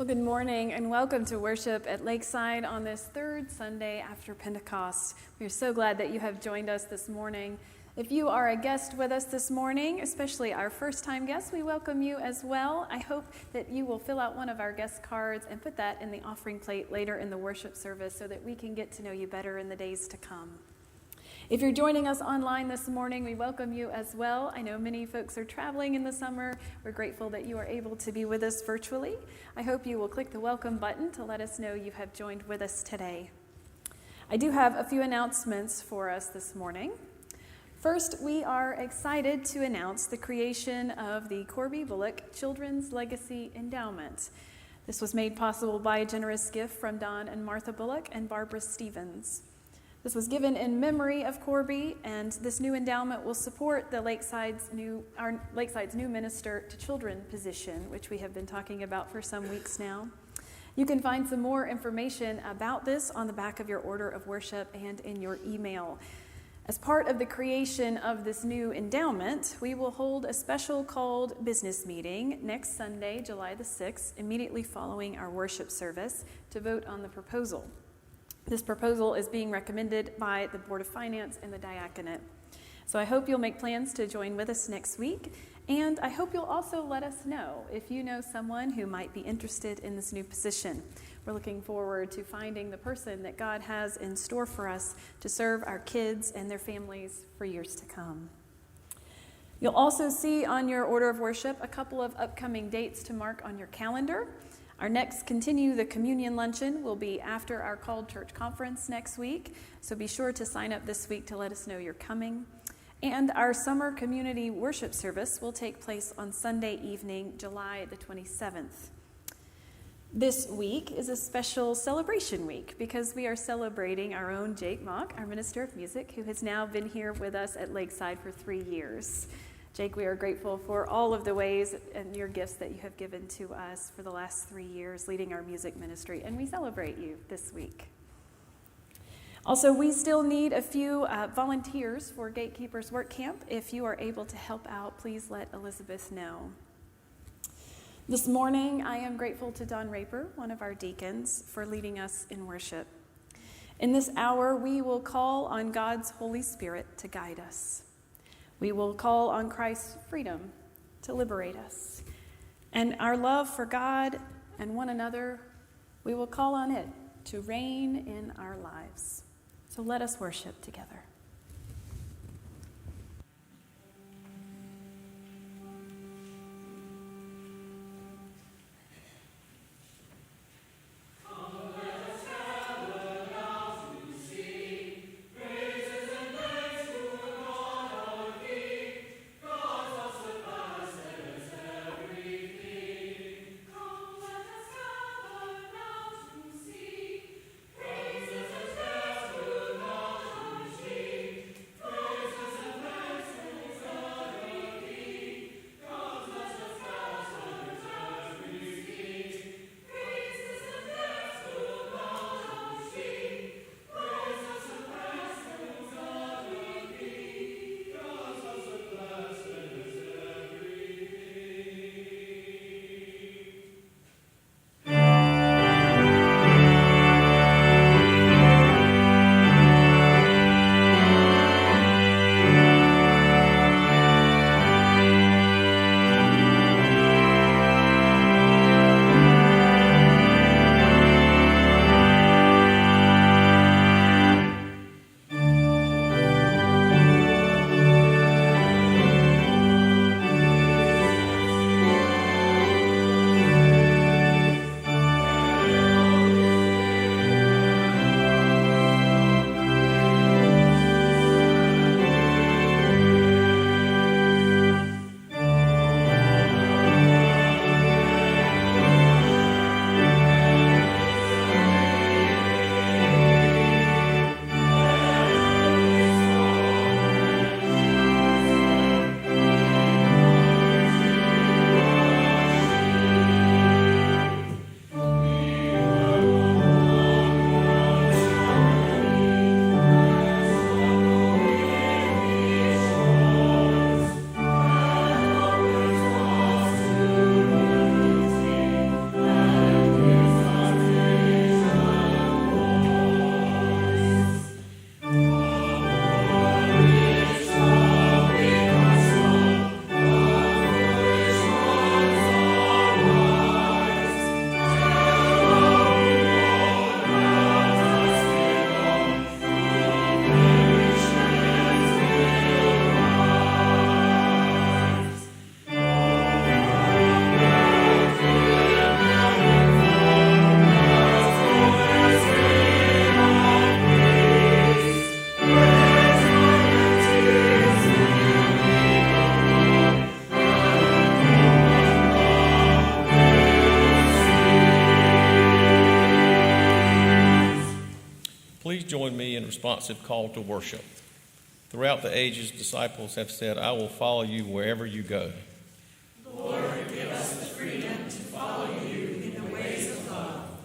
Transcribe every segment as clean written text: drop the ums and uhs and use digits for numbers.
Good morning and welcome to worship at Lakeside on this third Sunday after Pentecost. We're so glad that you have joined us this morning. If you are a guest with us this morning, especially our first-time guests, we welcome you as well. I hope that you will fill out one of our guest cards and put that in the offering plate later in the worship service so that we can get to know you better in the days to come. If you're joining us online this morning, we welcome you as well. I know many folks are traveling in the summer. We're grateful that you are able to be with us virtually. I hope you will click the welcome button to let us know you have joined with us today. I do have a few announcements for us this morning. First, we are excited to announce the creation of the Corby Bullock Children's Legacy Endowment. This was made possible by a generous gift from Don and Martha Bullock and Barbara Stevens. This was given in memory of Corby, and this new endowment will support the Lakeside's new Minister to Children position, which we have been talking about for some weeks now. You can find some more information about this on the back of your order of worship and in your email. As part of the creation of this new endowment, we will hold a special called business meeting next Sunday, July the 6th, immediately following our worship service, to vote on the proposal. This proposal is being recommended by the Board of Finance and the Diaconate. So I hope you'll make plans to join with us next week, and I hope you'll also let us know if you know someone who might be interested in this new position. We're looking forward to finding the person that God has in store for us to serve our kids and their families for years to come. You'll also see on your order of worship a couple of upcoming dates to mark on your calendar. Our next Continue the Communion Luncheon will be after our Called Church Conference next week, so be sure to sign up this week to let us know you're coming. And our Summer Community Worship Service will take place on Sunday evening, July the 27th. This week is a special celebration week because we are celebrating our own Jake Mock, our Minister of Music, who has now been here with us at Lakeside for 3 years. Jake, we are grateful for all of the ways and your gifts that you have given to us for the last 3 years leading our music ministry, and we celebrate you this week. Also, we still need a few volunteers for Gatekeepers Work Camp. If you are able to help out, please let Elizabeth know. This morning, I am grateful to Don Raper, one of our deacons, for leading us in worship. In this hour, we will call on God's Holy Spirit to guide us. We will call on Christ's freedom to liberate us. And our love for God and one another, we will call on it to reign in our lives. So let us worship together. Praise responsive call to worship. Throughout the ages, disciples have said, "I will follow you wherever you go." Lord, give us the freedom to follow you in the ways of love.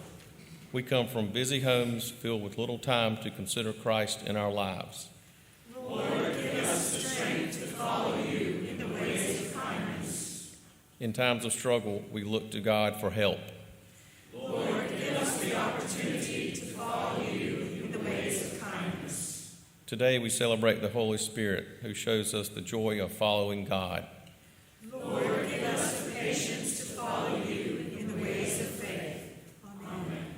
We come from busy homes filled with little time to consider Christ in our lives. Lord, give us the strength to follow you in the ways of kindness. In times of struggle, we look to God for help. Lord, give us the opportunity to follow you in the ways of kindness. Today we celebrate the Holy Spirit, who shows us the joy of following God. Lord, give us the patience to follow you in the ways of faith. Amen.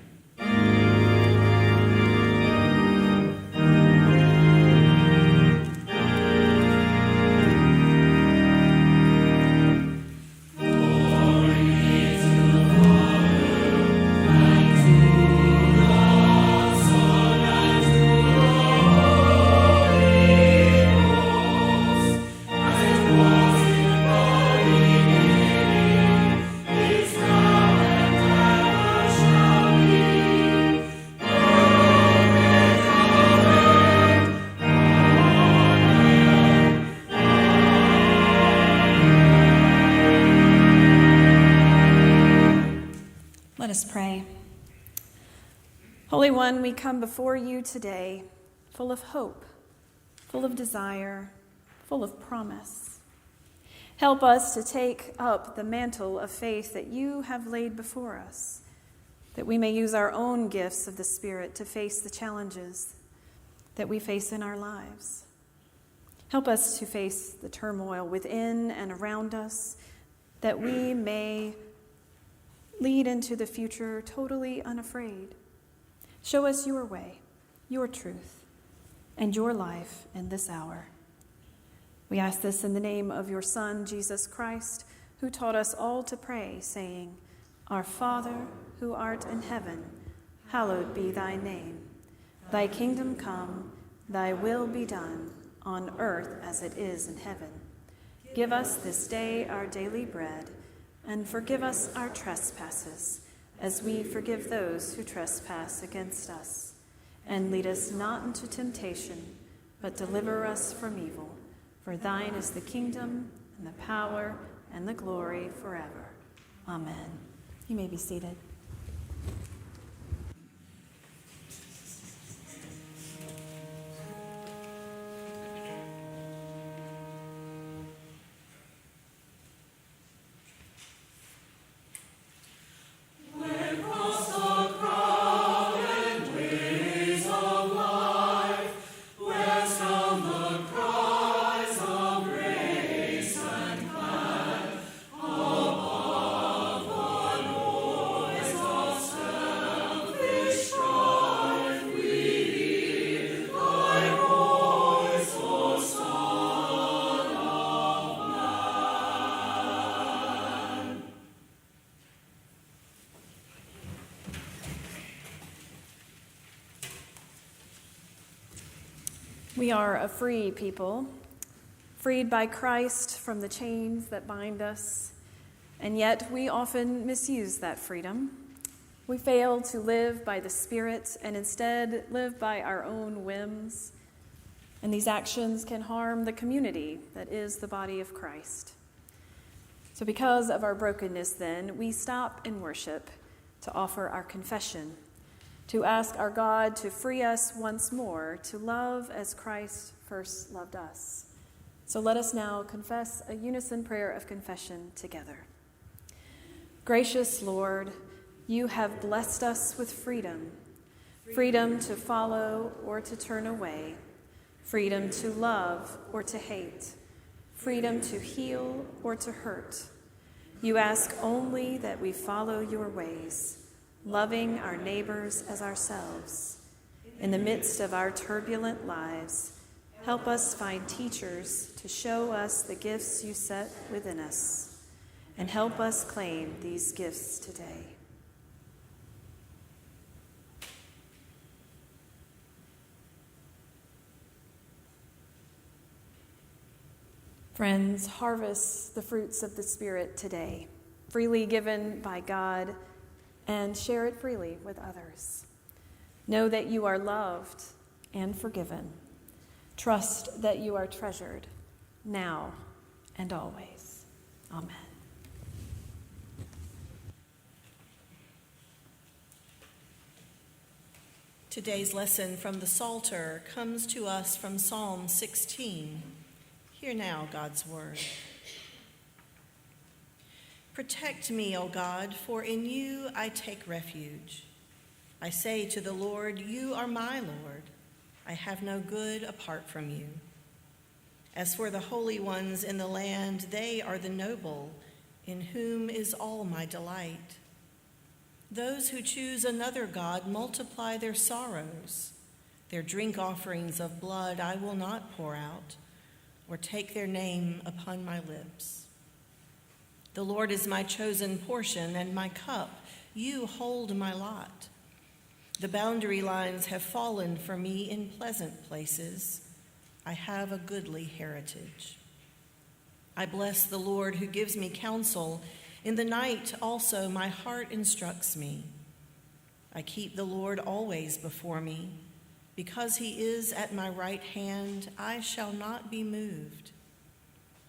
Let us pray. Holy One, we come before you today full of hope, full of desire, full of promise. Help us to take up the mantle of faith that you have laid before us, that we may use our own gifts of the Spirit to face the challenges that we face in our lives. Help us to face the turmoil within and around us, that we may lead into the future totally unafraid. Show us your way, your truth, and your life in this hour. We ask this in the name of your Son, Jesus Christ, who taught us all to pray, saying, "Our Father, who art in heaven, hallowed be thy name. Thy kingdom come, thy will be done, on earth as it is in heaven. Give us this day our daily bread, and forgive us our trespasses, as we forgive those who trespass against us. And lead us not into temptation, but deliver us from evil. For thine is the kingdom, and the power, and the glory forever. Amen." You may be seated. We are a free people, freed by Christ from the chains that bind us, and yet we often misuse that freedom. We fail to live by the Spirit and instead live by our own whims, and these actions can harm the community that is the body of Christ. So because of our brokenness then, we stop in worship to offer our confession, to ask our God to free us once more to love as Christ first loved us. So let us now confess a unison prayer of confession together. Gracious Lord, you have blessed us with freedom, freedom to follow or to turn away, freedom to love or to hate, freedom to heal or to hurt. You ask only that we follow your ways, loving our neighbors as ourselves. In the midst of our turbulent lives, help us find teachers to show us the gifts you set within us, and help us claim these gifts today. Friends, harvest the fruits of the Spirit today, freely given by God, and share it freely with others. Know that you are loved and forgiven. Trust that you are treasured now and always. Amen. Today's lesson from the Psalter comes to us from Psalm 16. Hear now God's word. Protect me, O God, for in you I take refuge. I say to the Lord, you are my Lord. I have no good apart from you. As for the holy ones in the land, they are the noble, in whom is all my delight. Those who choose another God multiply their sorrows. Their drink offerings of blood I will not pour out, or take their name upon my lips. The Lord is my chosen portion and my cup. You hold my lot. The boundary lines have fallen for me in pleasant places. I have a goodly heritage. I bless the Lord who gives me counsel. In the night also my heart instructs me. I keep the Lord always before me. Because he is at my right hand, I shall not be moved.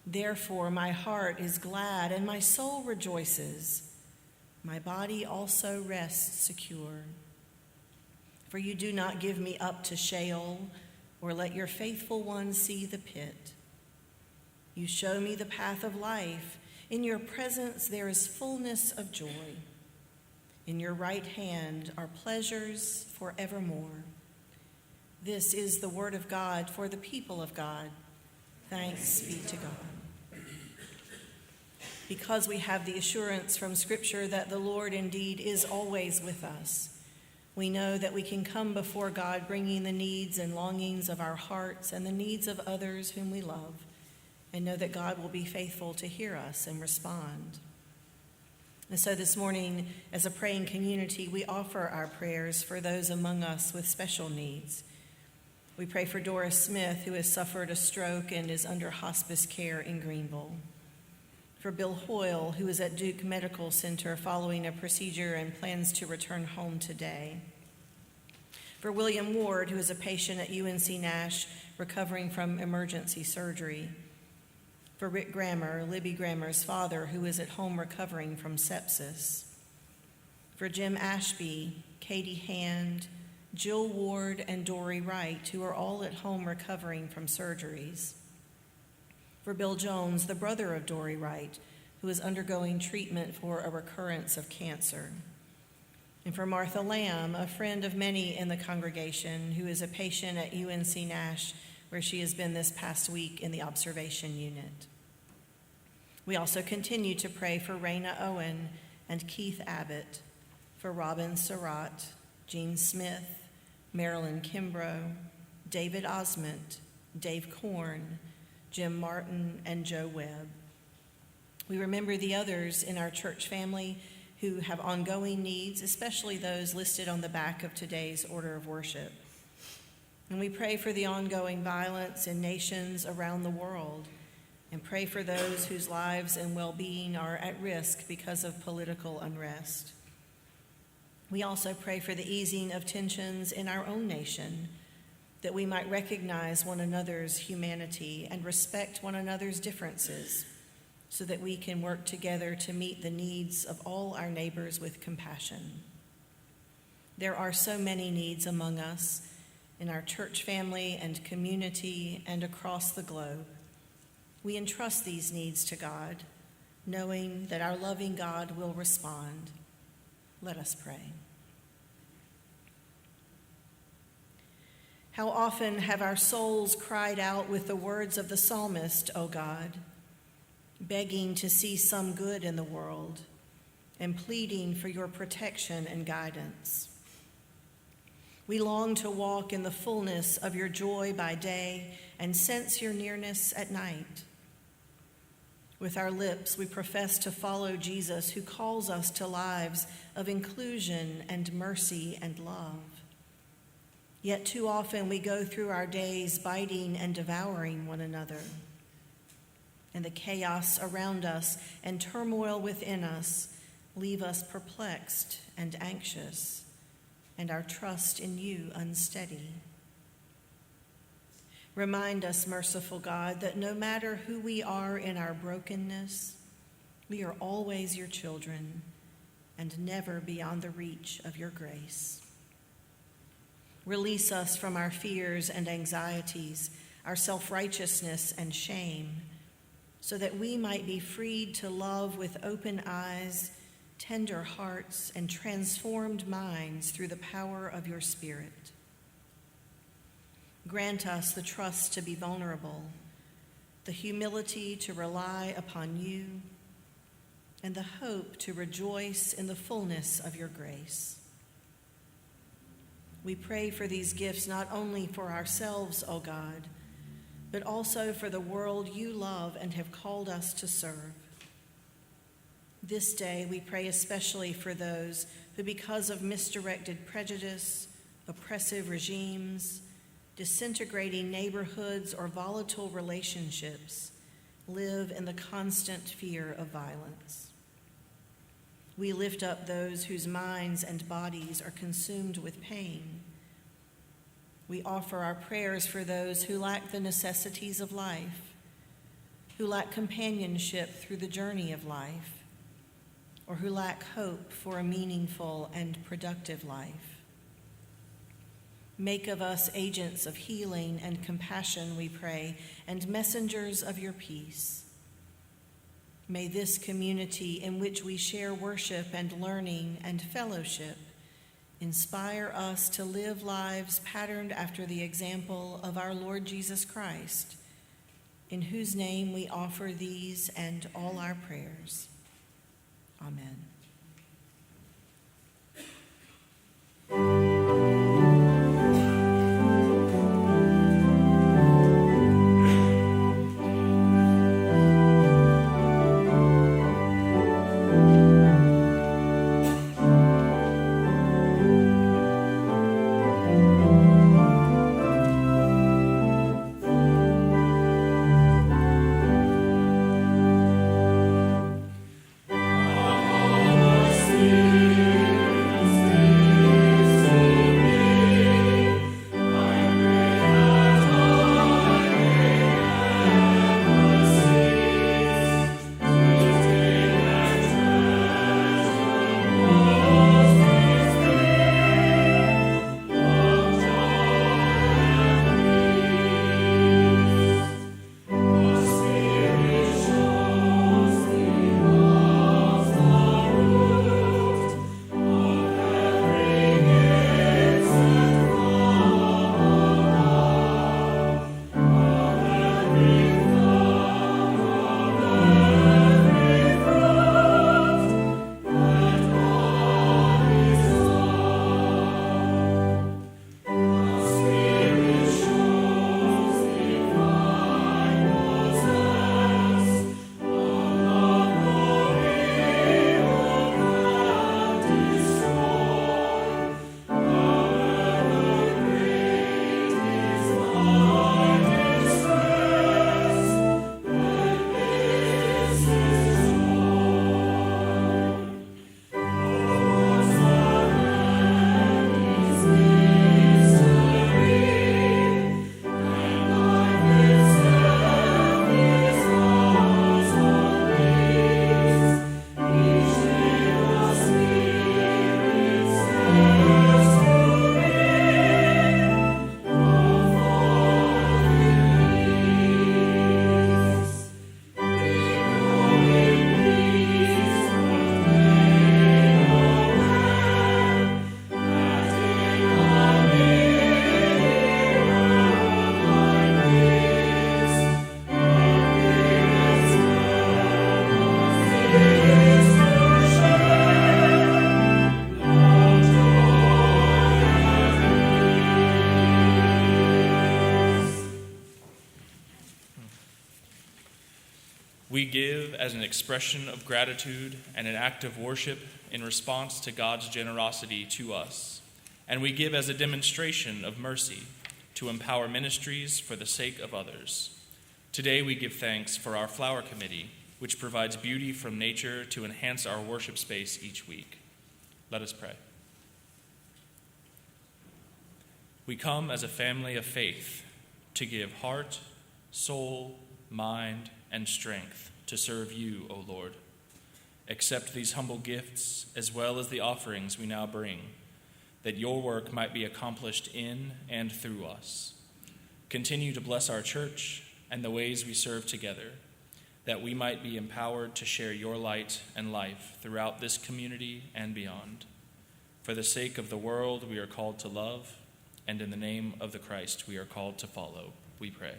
Therefore my heart is glad and my soul rejoices. My body also rests secure. For you do not give me up to Sheol, or let your faithful one see the pit. You show me the path of life. In your presence there is fullness of joy. In your right hand are pleasures forevermore. This is the word of God for the people of God. Thanks be to God. Because we have the assurance from Scripture that the Lord indeed is always with us, we know that we can come before God bringing the needs and longings of our hearts and the needs of others whom we love, and know that God will be faithful to hear us and respond. And so this morning, as a praying community, we offer our prayers for those among us with special needs. We pray for Doris Smith, who has suffered a stroke and is under hospice care in Greenville. For Bill Hoyle, who is at Duke Medical Center following a procedure and plans to return home today. For William Ward, who is a patient at UNC Nash recovering from emergency surgery. For Rick Grammer, Libby Grammer's father, who is at home recovering from sepsis. For Jim Ashby, Katie Hand, Jill Ward, and Dory Wright, who are all at home recovering from surgeries. For Bill Jones, the brother of Dory Wright, who is undergoing treatment for a recurrence of cancer. And for Martha Lamb, a friend of many in the congregation, who is a patient at UNC Nash, where she has been this past week in the observation unit. We also continue to pray for Raina Owen and Keith Abbott, for Robin Surratt, Jean Smith, Marilyn Kimbrough, David Osment, Dave Korn, Jim Martin, and Joe Webb. We remember the others in our church family who have ongoing needs, especially those listed on the back of today's order of worship. And we pray for the ongoing violence in nations around the world, and pray for those whose lives and well-being are at risk because of political unrest. We also pray for the easing of tensions in our own nation, that we might recognize one another's humanity and respect one another's differences, so that we can work together to meet the needs of all our neighbors with compassion. There are so many needs among us, in our church family and community and across the globe. We entrust these needs to God, knowing that our loving God will respond. Let us pray. How often have our souls cried out with the words of the psalmist, O God, begging to see some good in the world and pleading for your protection and guidance. We long to walk in the fullness of your joy by day and sense your nearness at night. With our lips, we profess to follow Jesus, who calls us to lives of inclusion and mercy and love. Yet too often we go through our days biting and devouring one another. And the chaos around us and turmoil within us leave us perplexed and anxious, and our trust in you unsteady. Remind us, merciful God, that no matter who we are in our brokenness, we are always your children and never beyond the reach of your grace. Release us from our fears and anxieties, our self-righteousness and shame, so that we might be freed to love with open eyes, tender hearts, and transformed minds through the power of your Spirit. Grant us the trust to be vulnerable, the humility to rely upon you, and the hope to rejoice in the fullness of your grace. We pray for these gifts not only for ourselves, O God, but also for the world you love and have called us to serve. This day we pray especially for those who, because of misdirected prejudice, oppressive regimes, disintegrating neighborhoods, or volatile relationships, live in the constant fear of violence. We lift up those whose minds and bodies are consumed with pain. We offer our prayers for those who lack the necessities of life, who lack companionship through the journey of life, or who lack hope for a meaningful and productive life. Make of us agents of healing and compassion, we pray, and messengers of your peace. May this community in which we share worship and learning and fellowship inspire us to live lives patterned after the example of our Lord Jesus Christ, in whose name we offer these and all our prayers. Amen. We give as an expression of gratitude and an act of worship in response to God's generosity to us. And we give as a demonstration of mercy to empower ministries for the sake of others. Today we give thanks for our flower committee, which provides beauty from nature to enhance our worship space each week. Let us pray. We come as a family of faith to give heart, soul, mind, and strength to serve you, O Lord. Accept these humble gifts as well as the offerings we now bring, that your work might be accomplished in and through us. Continue to bless our church and the ways we serve together, that we might be empowered to share your light and life throughout this community and beyond. For the sake of the world we are called to love, and in the name of the Christ we are called to follow, we pray.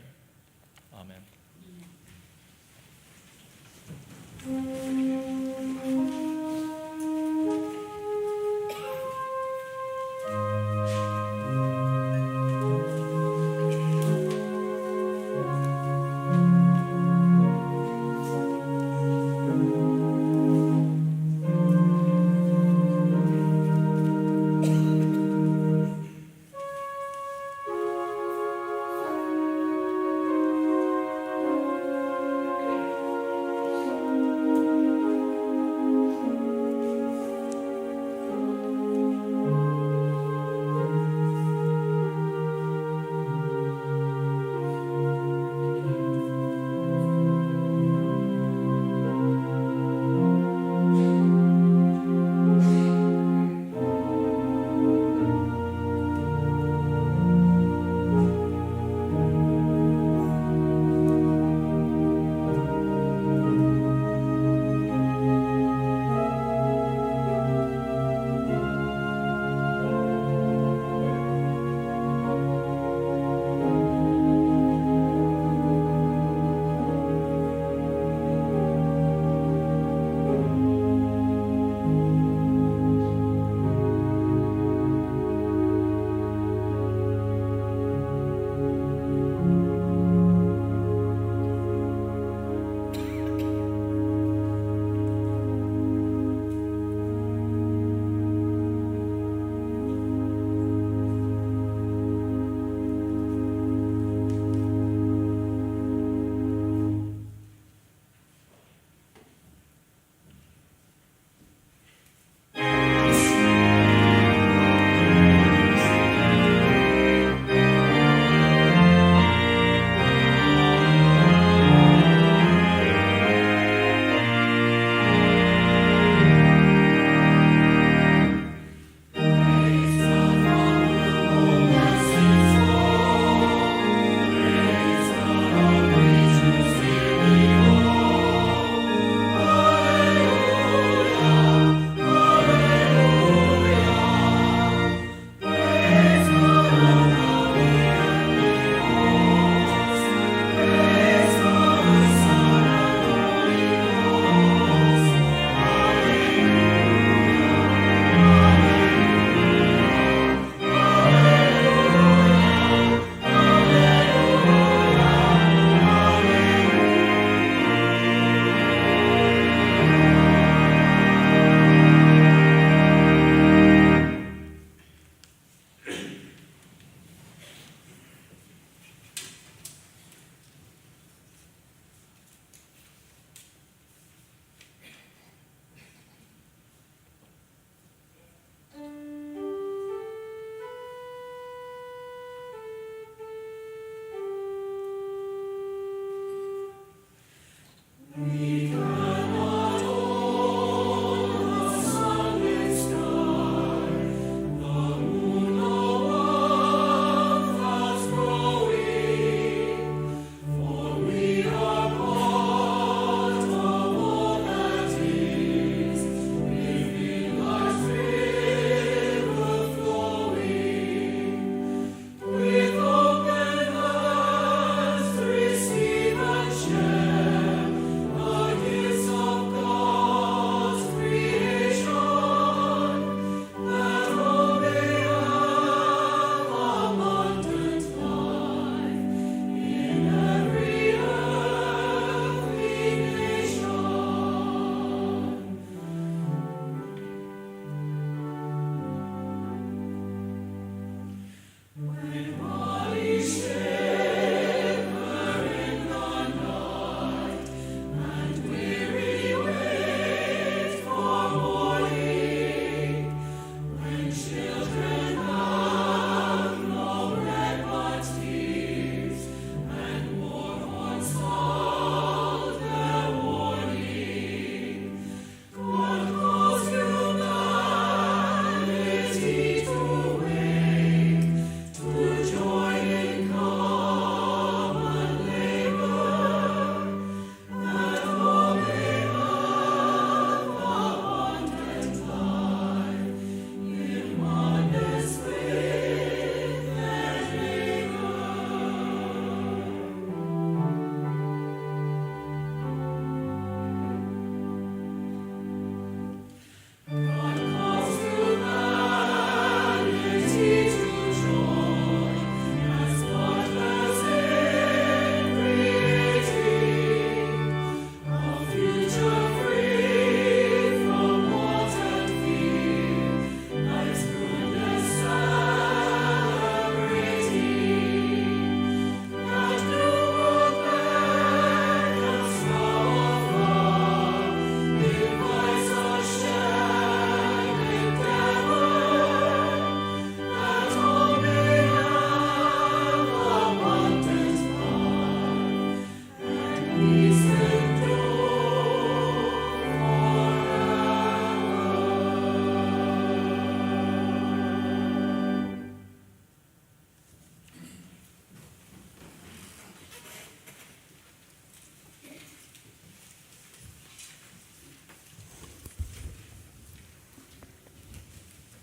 Amen.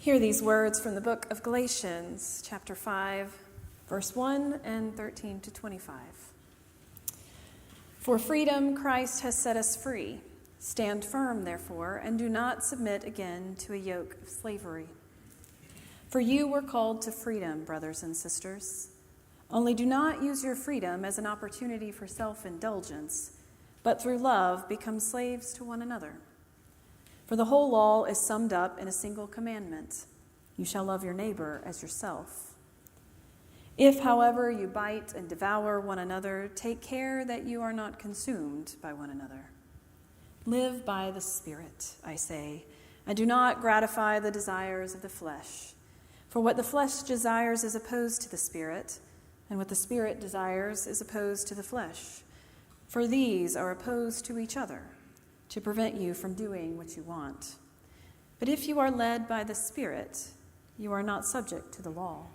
Hear these words from the book of Galatians, chapter 5, verse 1 and 13 to 25. For freedom Christ has set us free. Stand firm, therefore, and do not submit again to a yoke of slavery. For you were called to freedom, brothers and sisters. Only do not use your freedom as an opportunity for self-indulgence, but through love become slaves to one another. For the whole law is summed up in a single commandment: you shall love your neighbor as yourself. If, however, you bite and devour one another, take care that you are not consumed by one another. Live by the Spirit, I say, and do not gratify the desires of the flesh. For what the flesh desires is opposed to the Spirit, and what the Spirit desires is opposed to the flesh. For these are opposed to each other, to prevent you from doing what you want. But if you are led by the Spirit, you are not subject to the law.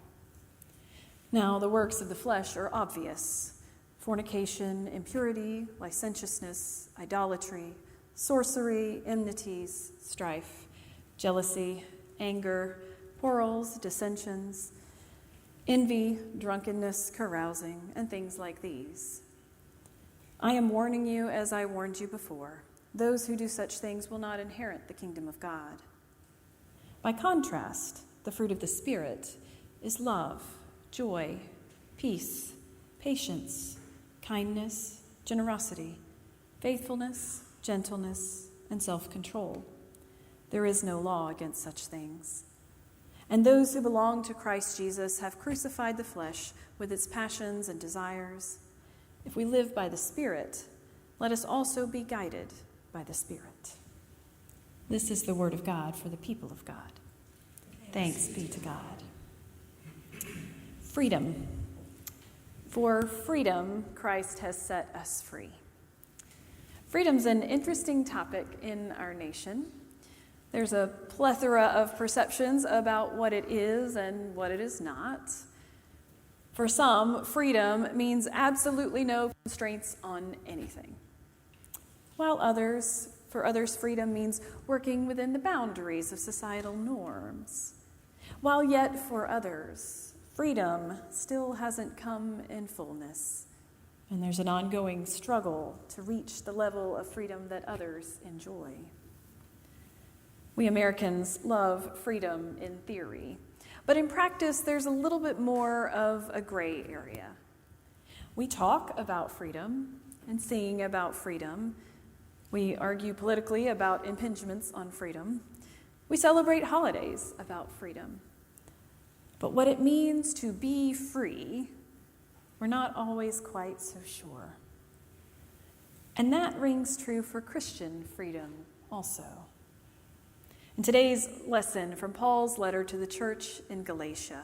Now the works of the flesh are obvious: fornication, impurity, licentiousness, idolatry, sorcery, enmities, strife, jealousy, anger, quarrels, dissensions, envy, drunkenness, carousing, and things like these. I am warning you, as I warned you before. Those who do such things will not inherit the kingdom of God. By contrast, the fruit of the Spirit is love, joy, peace, patience, kindness, generosity, faithfulness, gentleness, and self-control. There is no law against such things. And those who belong to Christ Jesus have crucified the flesh with its passions and desires. If we live by the Spirit, let us also be guided by the Spirit. This is the word of God for the people of God. Thanks be to God. Freedom. For freedom, Christ has set us free. Freedom's an interesting topic in our nation. There's a plethora of perceptions about what it is and what it is not. For some, freedom means absolutely no constraints on anything. While for others, freedom means working within the boundaries of societal norms. While yet for others, freedom still hasn't come in fullness, and there's an ongoing struggle to reach the level of freedom that others enjoy. We Americans love freedom in theory, but in practice, there's a little bit more of a gray area. We talk about freedom and sing about freedom. We argue politically about impingements on freedom. We celebrate holidays about freedom. But what it means to be free, we're not always quite so sure. And that rings true for Christian freedom also. In today's lesson from Paul's letter to the church in Galatia,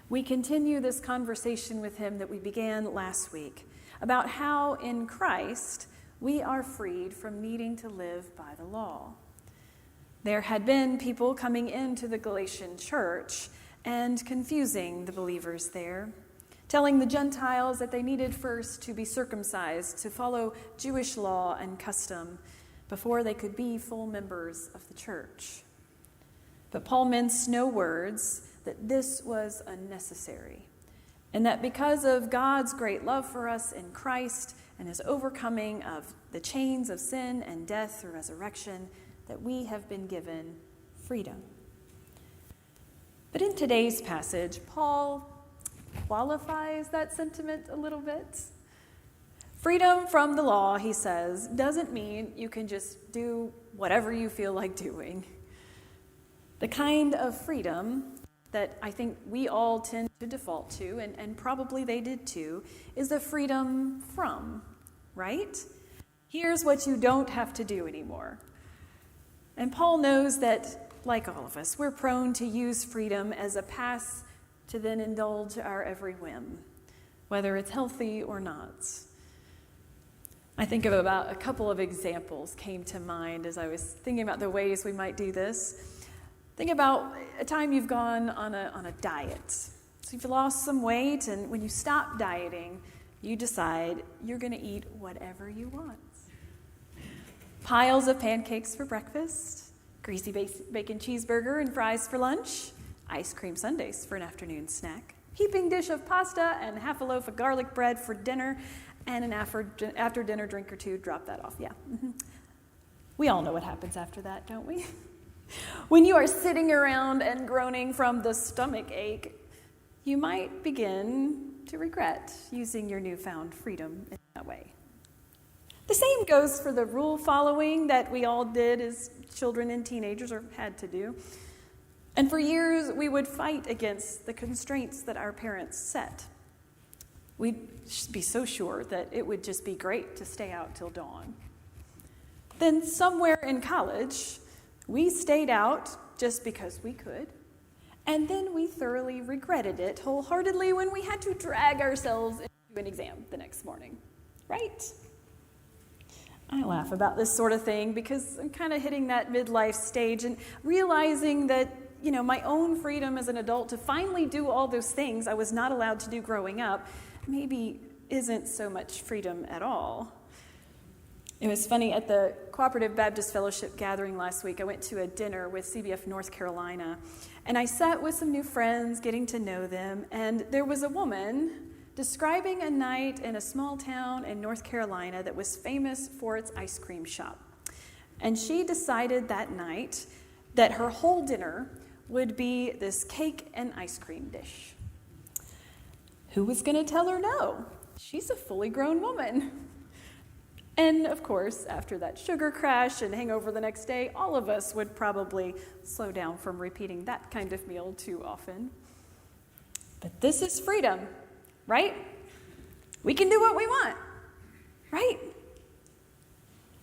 we continue this conversation with him that we began last week about how in Christ we are freed from needing to live by the law. There had been people coming into the Galatian church and confusing the believers there, telling the Gentiles that they needed first to be circumcised, to follow Jewish law and custom before they could be full members of the church. But Paul minced no words that this was unnecessary, and that because of God's great love for us in Christ and his overcoming of the chains of sin and death through resurrection, that we have been given freedom. But in today's passage, Paul qualifies that sentiment a little bit. Freedom from the law, he says, doesn't mean you can just do whatever you feel like doing. The kind of freedom that I think we all tend to default to, and probably they did too, is the freedom from, right? Here's what you don't have to do anymore. And Paul knows that, like all of us, we're prone to use freedom as a pass to then indulge our every whim, whether it's healthy or not. I think of about a couple of examples came to mind as I was thinking about the ways we might do this. Think about a time you've gone on a diet. So you've lost some weight, and when you stop dieting, you decide you're going to eat whatever you want. Piles of pancakes for breakfast, greasy bacon cheeseburger and fries for lunch, ice cream sundaes for an afternoon snack, heaping dish of pasta and half a loaf of garlic bread for dinner, and an after-dinner drink or two. Drop that off, yeah. We all know what happens after that, don't we? When you are sitting around and groaning from the stomach ache, you might begin to regret using your newfound freedom in that way. The same goes for the rule following that we all did as children and teenagers, or had to do. And for years, we would fight against the constraints that our parents set. We'd be so sure that it would just be great to stay out till dawn. Then somewhere in college, we stayed out just because we could, and then we thoroughly regretted it wholeheartedly when we had to drag ourselves into an exam the next morning, right? I laugh about this sort of thing because I'm kind of hitting that midlife stage and realizing that, my own freedom as an adult to finally do all those things I was not allowed to do growing up maybe isn't so much freedom at all. It was funny, at the Cooperative Baptist Fellowship gathering last week, I went to a dinner with CBF North Carolina, and I sat with some new friends, getting to know them, and there was a woman describing a night in a small town in North Carolina that was famous for its ice cream shop. And she decided that night that her whole dinner would be this cake and ice cream dish. Who was going to tell her no? She's a fully grown woman. And of course, after that sugar crash and hangover the next day, all of us would probably slow down from repeating that kind of meal too often. But this is freedom, right? We can do what we want, right?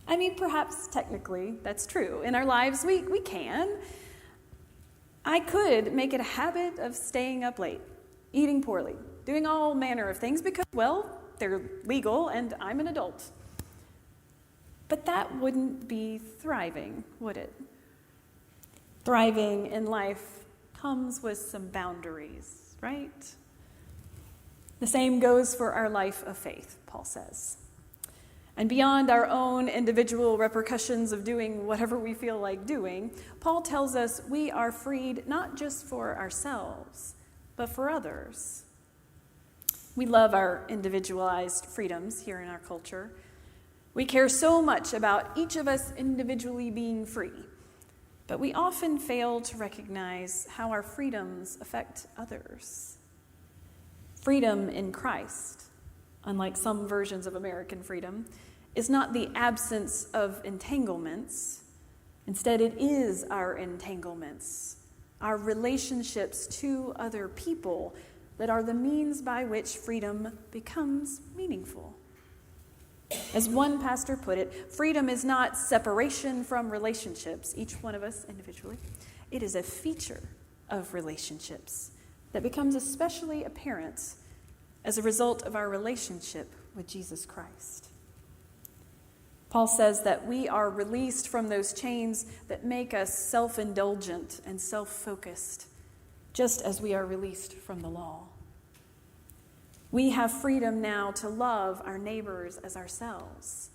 I mean, perhaps technically that's true. In our lives, we can. I could make it a habit of staying up late, eating poorly, doing all manner of things because, well, they're legal and I'm an adult. But that wouldn't be thriving, would it? Thriving in life comes with some boundaries, right? The same goes for our life of faith, Paul says. And beyond our own individual repercussions of doing whatever we feel like doing, Paul tells us we are freed not just for ourselves, but for others. We love our individualized freedoms here in our culture. We care so much about each of us individually being free, but we often fail to recognize how our freedoms affect others. Freedom in Christ, unlike some versions of American freedom, is not the absence of entanglements. Instead, it is our entanglements, our relationships to other people that are the means by which freedom becomes meaningful. As one pastor put it, freedom is not separation from relationships, each one of us individually. It is a feature of relationships that becomes especially apparent as a result of our relationship with Jesus Christ. Paul says that we are released from those chains that make us self-indulgent and self-focused, just as we are released from the law. We have freedom now to love our neighbors as ourselves,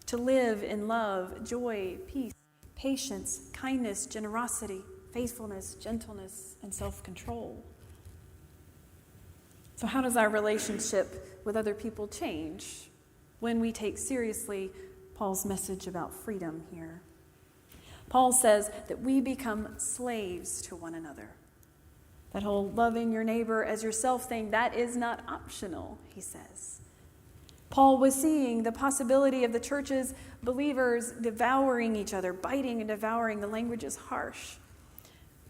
to live in love, joy, peace, patience, kindness, generosity, faithfulness, gentleness, and self-control. So how does our relationship with other people change when we take seriously Paul's message about freedom here? Paul says that we become slaves to one another. That whole loving your neighbor as yourself thing, that is not optional, he says. Paul was seeing the possibility of the church's believers devouring each other, biting and devouring. The language is harsh,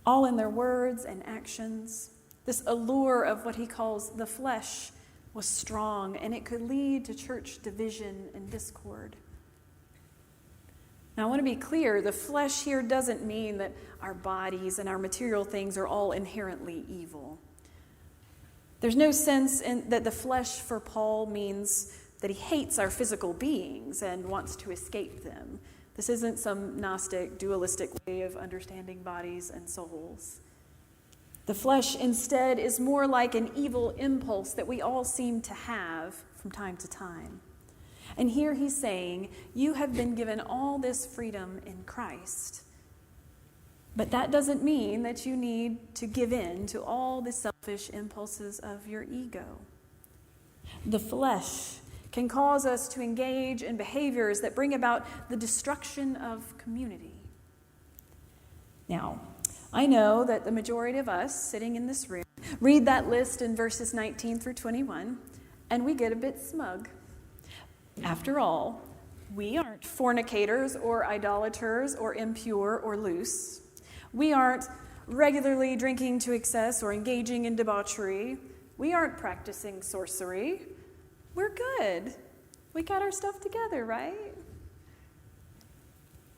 all in their words and actions. This allure of what he calls the flesh was strong, and it could lead to church division and discord. Now, I want to be clear, the flesh here doesn't mean that our bodies and our material things are all inherently evil. There's no sense that the flesh for Paul means that he hates our physical beings and wants to escape them. This isn't some Gnostic, dualistic way of understanding bodies and souls. The flesh instead is more like an evil impulse that we all seem to have from time to time. And here he's saying, you have been given all this freedom in Christ. But that doesn't mean that you need to give in to all the selfish impulses of your ego. The flesh can cause us to engage in behaviors that bring about the destruction of community. Now, I know that the majority of us sitting in this room read that list in verses 19 through 21, and we get a bit smug. After all, we aren't fornicators or idolaters or impure or loose. We aren't regularly drinking to excess or engaging in debauchery. We aren't practicing sorcery. We're good. We got our stuff together, right?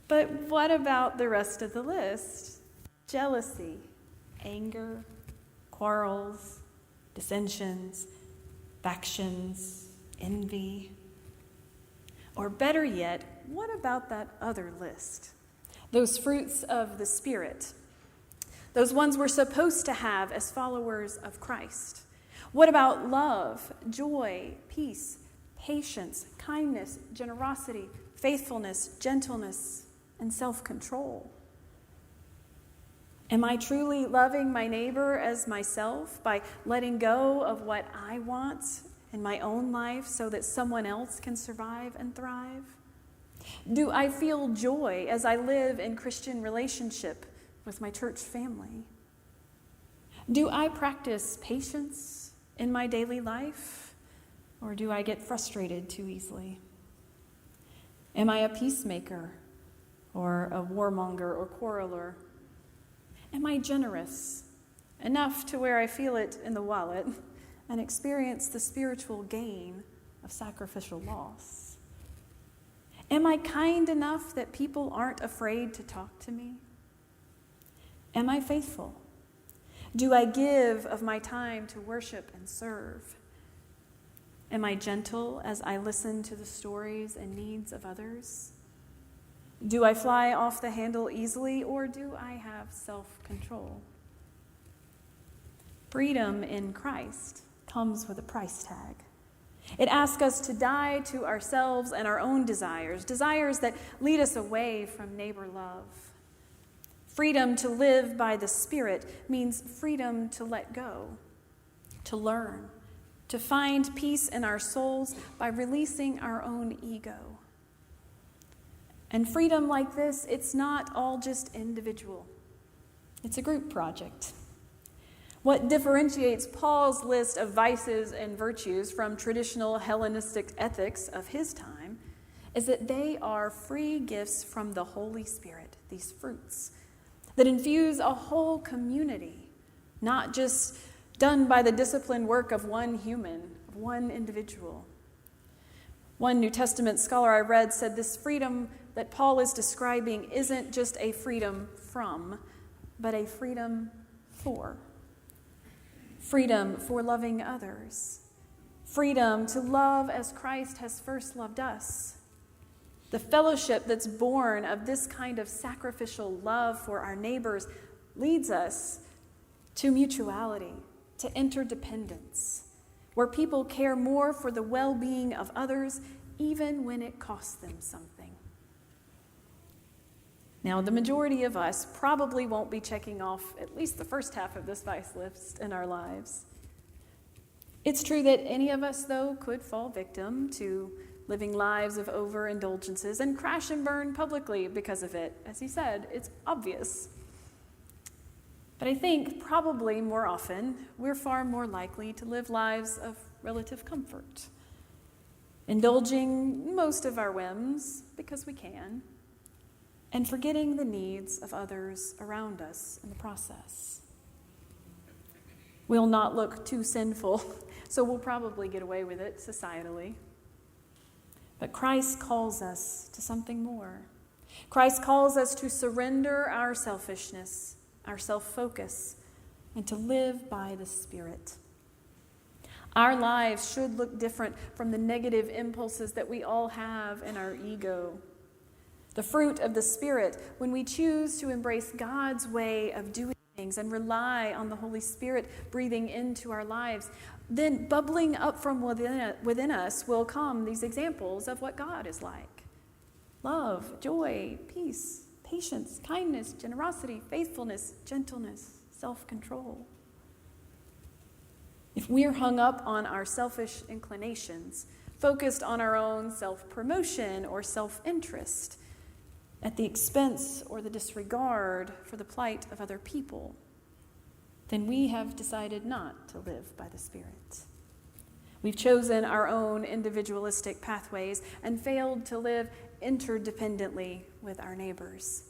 But what about the rest of the list? Jealousy, anger, quarrels, dissensions, factions, envy. Or better yet, what about that other list? Those fruits of the Spirit. Those ones we're supposed to have as followers of Christ. What about love, joy, peace, patience, kindness, generosity, faithfulness, gentleness, and self-control? Am I truly loving my neighbor as myself by letting go of what I want in my own life so that someone else can survive and thrive? Do I feel joy as I live in Christian relationship with my church family? Do I practice patience in my daily life, or do I get frustrated too easily? Am I a peacemaker or a warmonger or quarreler? Am I generous enough to where I feel it in the wallet and experience the spiritual gain of sacrificial loss? Am I kind enough that people aren't afraid to talk to me? Am I faithful? Do I give of my time to worship and serve? Am I gentle as I listen to the stories and needs of others? Do I fly off the handle easily, or do I have self-control? Freedom in Christ comes with a price tag. It asks us to die to ourselves and our own desires that lead us away from neighbor love. Freedom to live by the Spirit means freedom to let go, to learn, to find peace in our souls by releasing our own ego. And freedom like this, it's not all just individual. It's a group project. What differentiates Paul's list of vices and virtues from traditional Hellenistic ethics of his time is that they are free gifts from the Holy Spirit, these fruits, that infuse a whole community, not just done by the disciplined work of one human, of one individual. One New Testament scholar I read said this freedom that Paul is describing isn't just a freedom from, but a freedom for. Freedom for loving others. Freedom to love as Christ has first loved us. The fellowship that's born of this kind of sacrificial love for our neighbors leads us to mutuality, to interdependence, where people care more for the well-being of others, even when it costs them something. Now, the majority of us probably won't be checking off at least the first half of this vice list in our lives. It's true that any of us, though, could fall victim to living lives of overindulgences and crash and burn publicly because of it. As he said, it's obvious. But I think probably more often, we're far more likely to live lives of relative comfort, indulging most of our whims because we can, and forgetting the needs of others around us in the process. We'll not look too sinful, so we'll probably get away with it societally. But Christ calls us to something more. Christ calls us to surrender our selfishness, our self-focus, and to live by the Spirit. Our lives should look different from the negative impulses that we all have in our ego. The fruit of the Spirit, when we choose to embrace God's way of doing things and rely on the Holy Spirit breathing into our lives, then bubbling up from within us will come these examples of what God is like. Love, joy, peace, patience, patience, kindness, generosity, faithfulness, gentleness, self-control. If we're hung up on our selfish inclinations, focused on our own self-promotion or self-interest, at the expense or the disregard for the plight of other people, then we have decided not to live by the Spirit. We've chosen our own individualistic pathways and failed to live interdependently with our neighbors.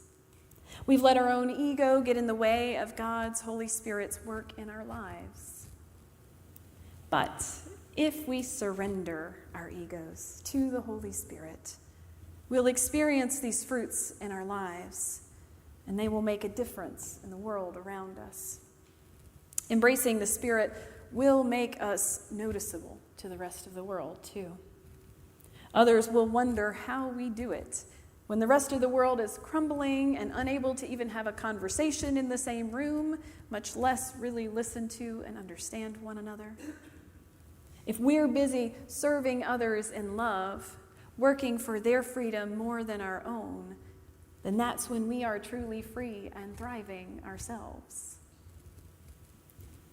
We've let our own ego get in the way of God's Holy Spirit's work in our lives. But if we surrender our egos to the Holy Spirit, we'll experience these fruits in our lives, and they will make a difference in the world around us. Embracing the Spirit will make us noticeable to the rest of the world, too. Others will wonder how we do it when the rest of the world is crumbling and unable to even have a conversation in the same room, much less really listen to and understand one another. If we're busy serving others in love, working for their freedom more than our own, then that's when we are truly free and thriving ourselves.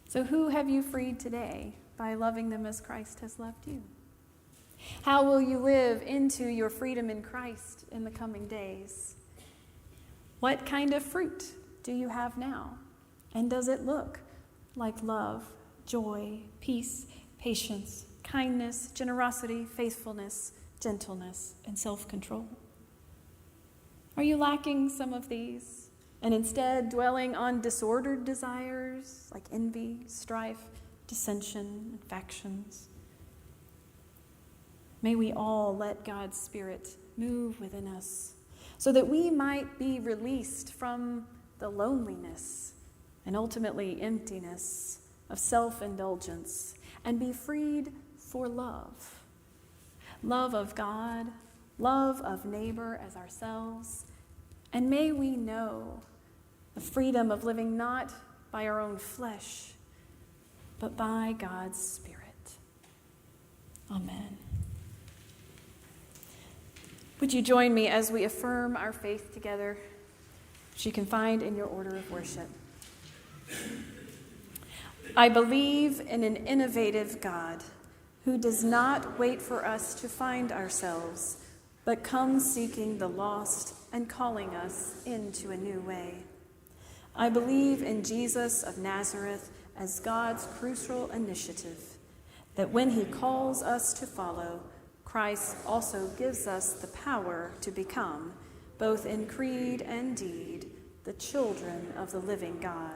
So who have you freed today by loving them as Christ has loved you? How will you live into your freedom in Christ in the coming days? What kind of fruit do you have now? And does it look like love, joy, peace, patience, kindness, generosity, faithfulness, gentleness, and self-control? Are you lacking some of these and instead dwelling on disordered desires like envy, strife, dissension, and factions? May we all let God's Spirit move within us so that we might be released from the loneliness and ultimately emptiness of self-indulgence and be freed for love. Love of God, love of neighbor as ourselves, and may we know the freedom of living not by our own flesh, but by God's Spirit. Amen. Would you join me as we affirm our faith together, which you can find in your order of worship? I believe in an innovative God who does not wait for us to find ourselves, but comes seeking the lost and calling us into a new way. I believe in Jesus of Nazareth as God's crucial initiative, that when he calls us to follow, Christ also gives us the power to become, both in creed and deed, the children of the living God.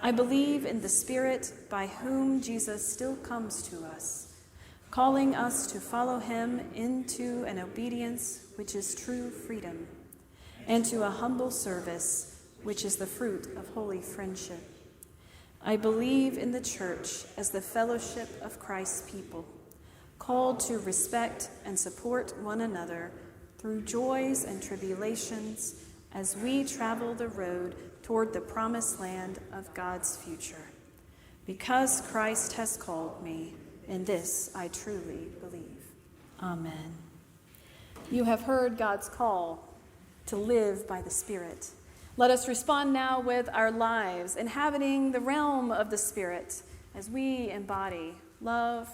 I believe in the Spirit by whom Jesus still comes to us, calling us to follow him into an obedience which is true freedom, and to a humble service which is the fruit of holy friendship. I believe in the church as the fellowship of Christ's people, called to respect and support one another through joys and tribulations as we travel the road toward the promised land of God's future. Because Christ has called me, in this I truly believe. Amen. You have heard God's call to live by the Spirit. Let us respond now with our lives, inhabiting the realm of the Spirit as we embody love,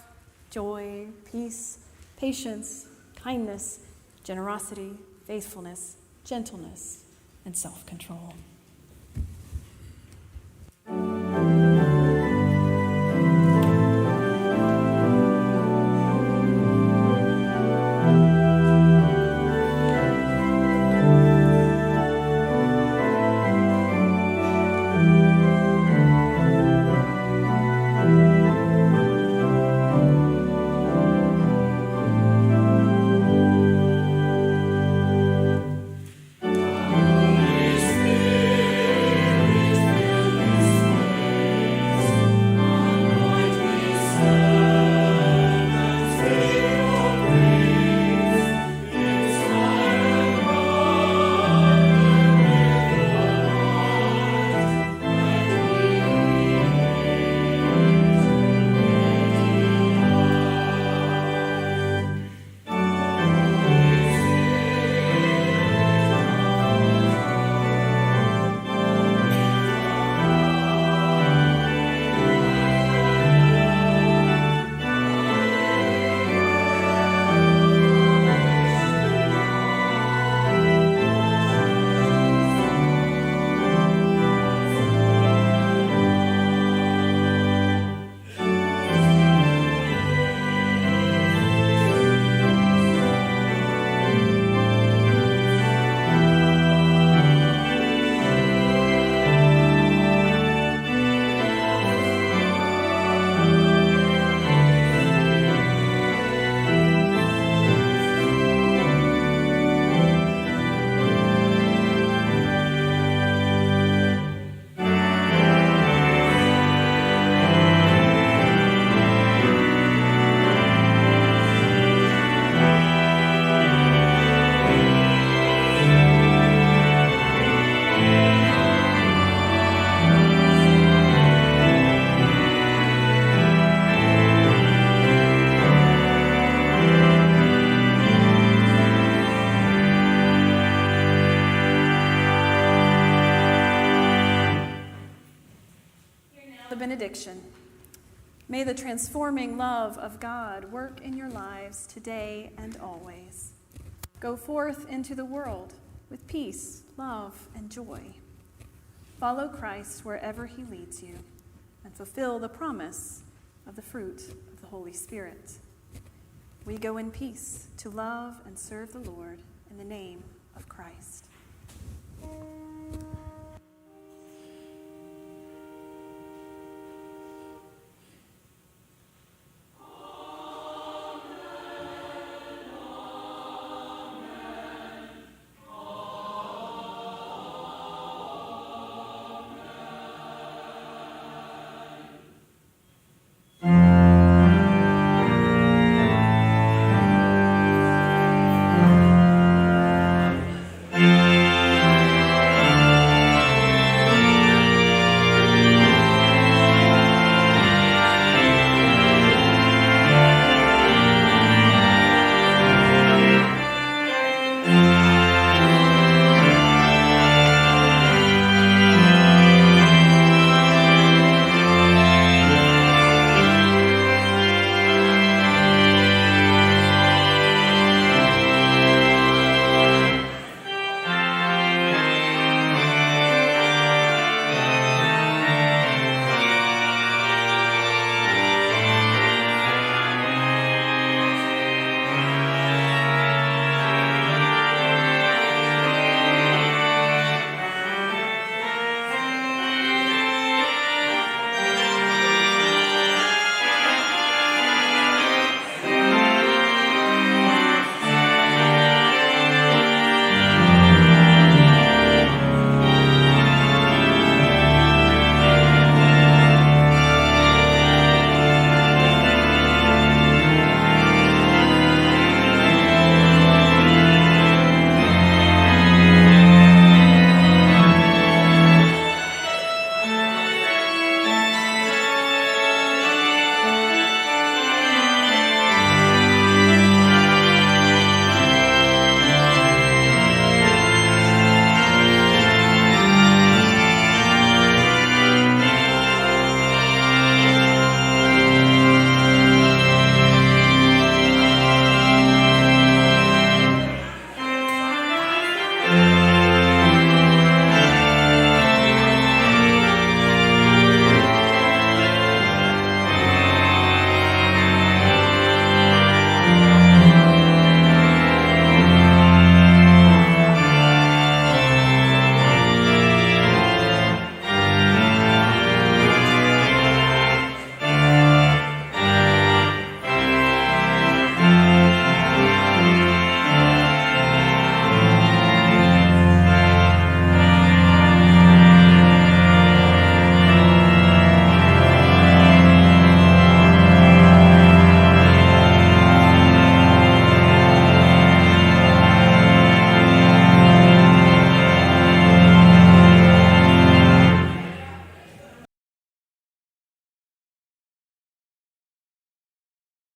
joy, peace, patience, kindness, generosity, faithfulness, gentleness, and self-control. Spirit. benediction. May the transforming love of God work in your lives today and always. Go forth into the world with peace, love, and joy. Follow Christ wherever he leads you and fulfill the promise of the fruit of the Holy Spirit. We go in peace to love and serve the Lord in the name of Christ.